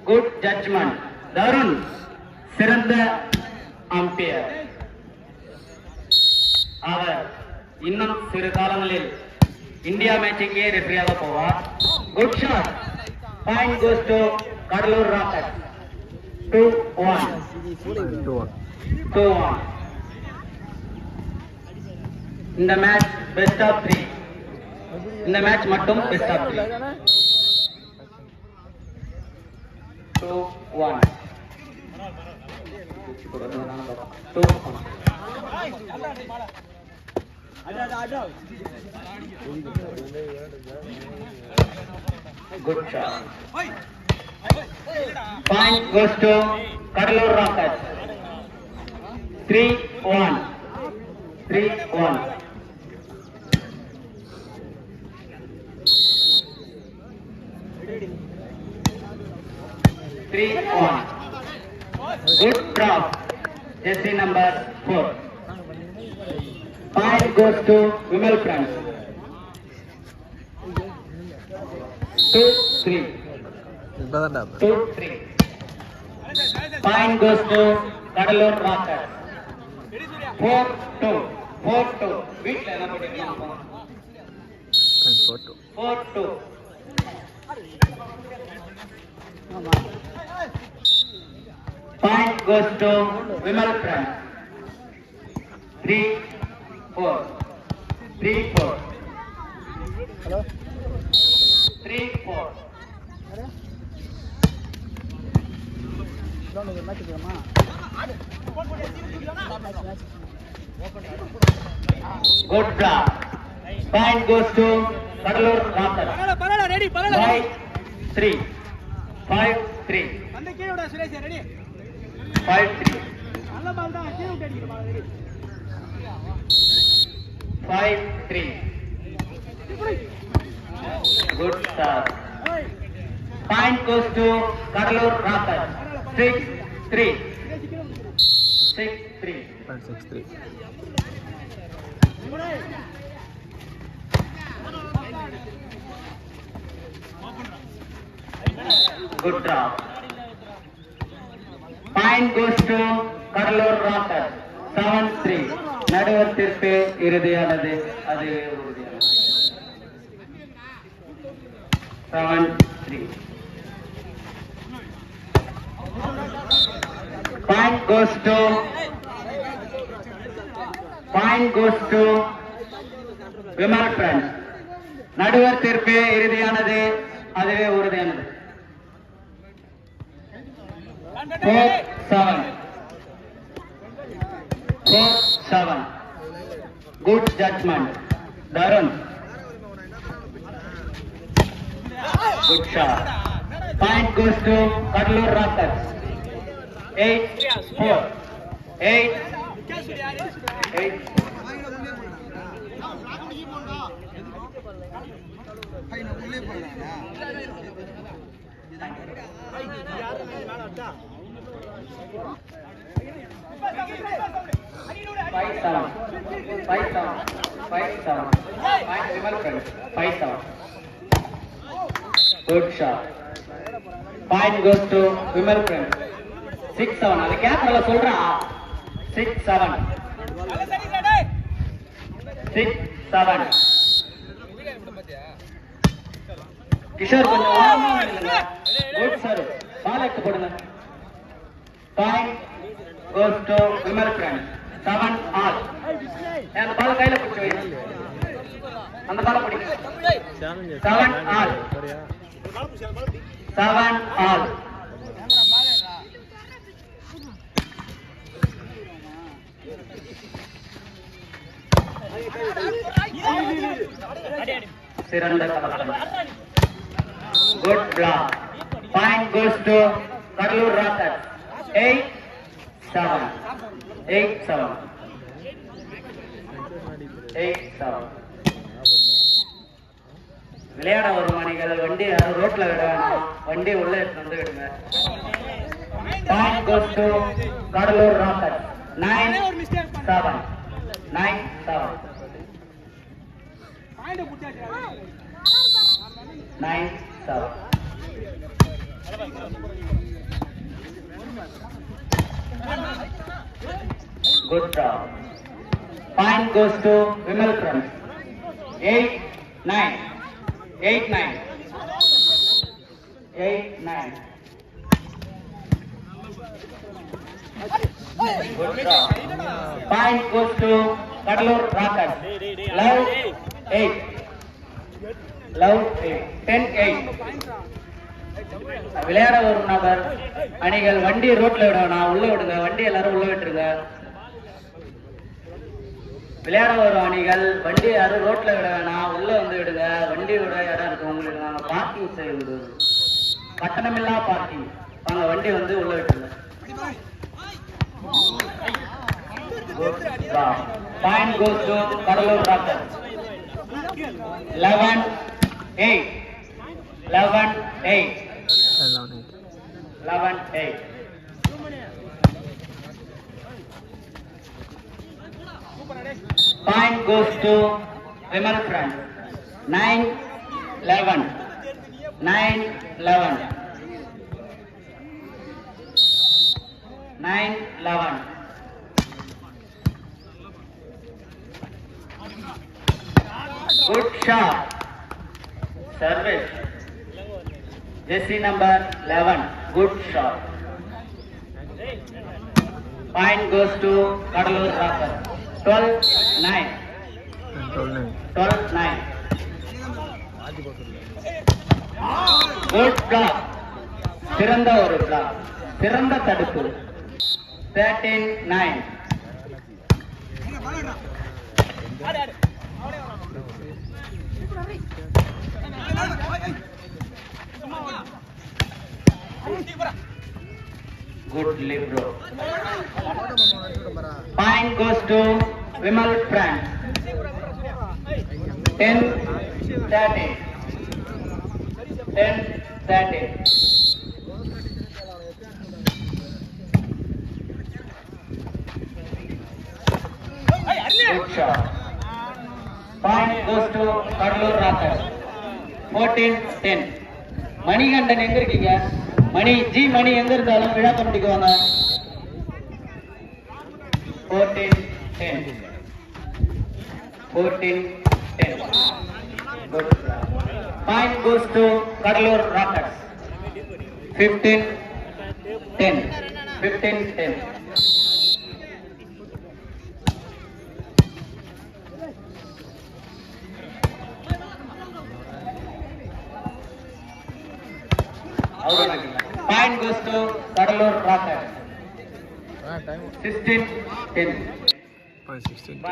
Good judgement. Tarun சிறந்த umpire. அவர் இன்னும் சிறு காலங்களில் இந்தியா மேட்சுக்கே ரெஃப்ரியாக போவார். Good shot. Point goes to Cuddalore rockets. 2-1. இந்த மேட்ச் பெஸ்ட் ஆஃப் 3. இந்த மேட்ச் மட்டும் best of 3. 2-1. Good shot. Point goes to Kadalur Rockets. 3-1. 3-1. Good drop. Jersey number 4. Point goes to Vimal Friends. 2-3. 2-3. Point goes to Kadalur Rockets. 4-2. 4-2. வீட்ல என்ன பண்ணிருக்காங்க? 4-2. Point goes to Vimal Friends. 3-4. 3-4. Hello. 3-4. Good block. Point goes to Kadalur Rockets. 5-3. 5-3. 5-3. 5-3. Good start. Point goes to Kadalur Rockets. 6-3. 6-3. 6-3. Good drop. Point goes to Kadalur Rockets. 7-3. நடுவத்திற்கு இறுதியானது. அது உறுதியானது. 7-3. Point goes to Vimal Friends. நடுவர் தீர்ப்பு இறுதியானது. அதுவே உறுதியானது. 4-7. 4-7. Good judgment. Darun. Good shot. Point goes to Kadalur Rockets. 8-4. 8. Good shot. Point goes to Vimal Friends. 6-7. அது கேப்ல சொல்றான். 6-7. 6-7. கிஷோர் கொஞ்சம் ஓரமா நில்லுங்க. Good serve. பால் எடுத்து போடுங்க. Point goes to Vimal friends. 7-all. அந்த பால் கையில பிடிச்சு வை. அந்த பால் பிடிங்க. 7-all. 7-all. சிறந்த கலக்கம். Good block. Point goes to Kadalur Rockets. 8-7. 8-7. 8-7. விளையாட வரும் மணிகள் வண்டி யாரும் ரோட்ல விட வேணாம். வண்டி உள்ள எடுத்து வந்து விடுங்க. Point goes to Kadalur Rockets. 9-7. 9-7. 9-7. Good job. Point goes to Vimal Friends. 8-9. 8-9. 8-9. Good job. Point goes to Kadalur Rockers. Love 8. Love 8. 10-8. விளையாட ஒரு நபர் அணிகள் வண்டி ரோட்ல விடணும், உள்ள விடுங்க. வண்டி எல்லாரும் உள்ள விட்டுருங்க. விளையாட வரும் அணிகள் வண்டி யாரும் ரோட்ல விட வேணாம், உள்ள வந்து விடுங்க. வண்டியோட இடம் இருக்கு உங்களுக்கு, நாங்க பார்க்கிங் செய்வது கட்டணமில்லா பார்க்கிங். வாங்க வண்டி வந்து உள்ள விட்டுருங்க. Point goes to Kadalur Rockers. 11-8. 11-8. 11-8. Point goes to Vimal Friends. 9-11. 9-11. 9-11. Good shot. Service. Jersey number 11. Good shot. Point goes to Kadalur Rockers. 12-9. 12-9. Good block. சிறந்த ஒரு block. சிறந்த தடுப்பு. 13-9. Good libero. Point goes to Vimal Friends. 10-30. 10-30. Good shot. Point goes to Kadalur Rockers. 14-10. Manikandan எங்க இருக்கீங்க? மணி G மணி எங்க இருந்தாலும் விழா கமிட்டிக்கு வாங்க. 14-10. 14-10. Good. Point goes to Kadalur Rockers. 15-10. 15-10. Point goes to Kadalur Rockers. 16-10.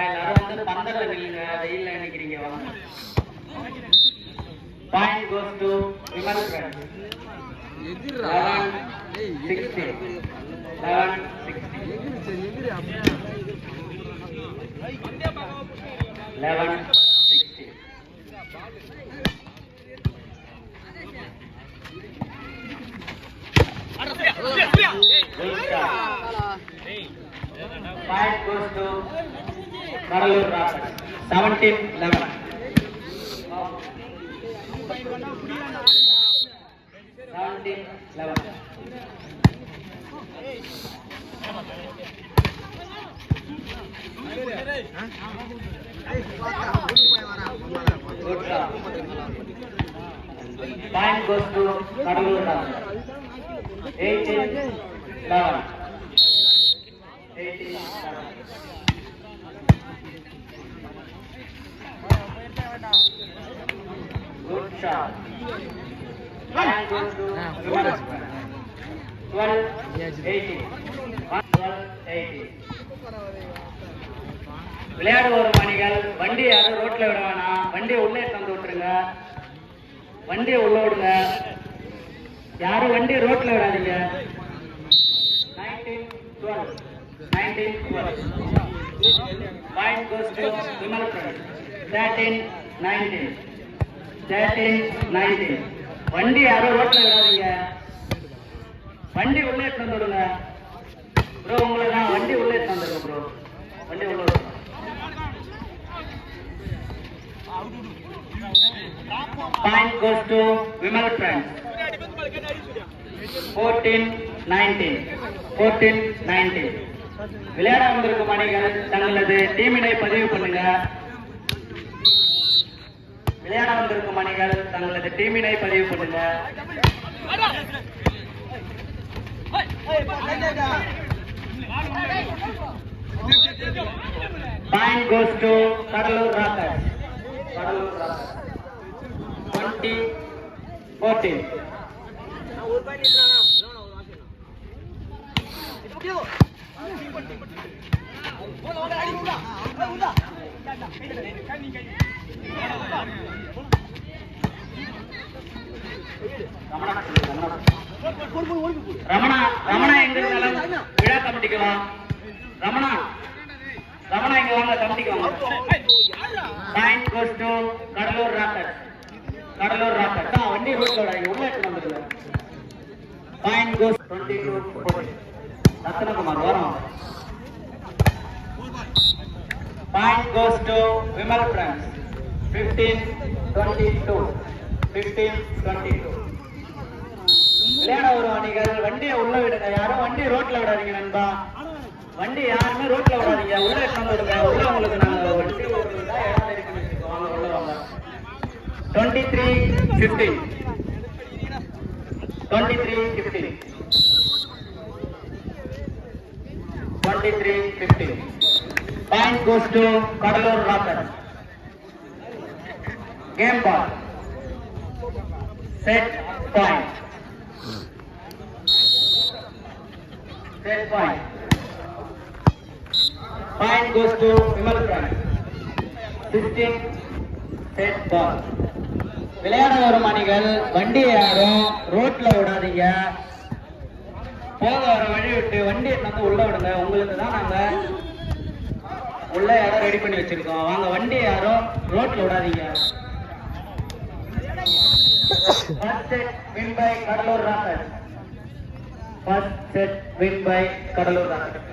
எல்லாரும் வந்து பந்தல்ல நில்லுங்க, வெயில்ல நிக்கிறீங்க வாங்க. Point goes to Vimal Friends. 11-16. 11-16. Point goes to Kadalur Rockers. 17-11. 17-11. Good job. Point goes to Kadalur Rockers. 18-11. 18-11. Good shot. Point goes to Vimal Friends. 12-18. 12-18. விளையாட வரும் அணிகள் வண்டி யாரும் ரோட்ல விட வேணாம், வண்டியை உள்ளே தந்து விட்டுருங்க. வண்டியை உள்ள விடுங்க. யாரும் வண்டி ரோட்ல விடாதீங்க. 19-12. 19-12. Point goes to Vimal Friends. 13-19. 13-19. வண்டி யாரும் ரோட்ல விடாதீங்க. வண்டி உள்ளே தந்து விடுங்க. ப்ரோ உங்களை தான் வண்டி உள்ளே தந்துருங்க ப்ரோ. வண்டி உள்ள விடுங்க. Point goes to Vimal Friends. 14-19. 14-19. விளையாட வந்திருக்கும் அணிகள் தங்களது டீமினை பதிவு பண்ணுங்க. விளையாட வந்திருக்கும் அணிகள் தங்களது டீமினை பதிவு பண்ணுங்க. Point goes to Kadalur Rockers. Kadalur Rockers. 20-14. Ramana எங்க இருந்தாலும் விழா கமிட்டிக்கு வா. ரமணா இங்க வாங்க, கமிட்டிக்கு வாங்க. Point goes to Cuddalore Rockers. Cuddalore Rockers வண்டி ரோட்ல உள்ள எடுத்து வந்துருங்க. பாயிண்ட் கோஸ் 22-14. ரத்னகுமார் வரும். Point goes to Vimal friends. 15-22. 15-22. விளையாட வரும் அணிகள் வண்டியை உள்ள விடுங்க. யாரும் வண்டி ரோட்ல விடாதீங்க நண்பா. வண்டி யாருமே ரோட்ல விடாதீங்க, உள்ள எடுத்து விடுங்க. உள்ள உங்களுக்கு நாங்க வண்டி இடம் இருக்கு வச்சுக்கோங்க. வாங்க உள்ள வாங்க. 23-15. 23-15. 23-15. Point goes to Kadalur Rockers. Game ball. Set point. Set point. Point goes to Vimal Prime. 16. Set ball. விளையாட வரும் அணிகள் வண்டியை யாரும் ரோட்ல விடாதீங்க. போக வர வழி விட்டு வண்டியை வந்து உள்ள விடுங்க. உங்களுக்கு தான் நாங்க உள்ள யாரும் ரெடி பண்ணி வச்சிருக்கோம். வாங்க, வண்டியை யாரும் ரோட்ல விடாதீங்க. First set win by Kadalur Rockers. First set win by Kadalur Rockers.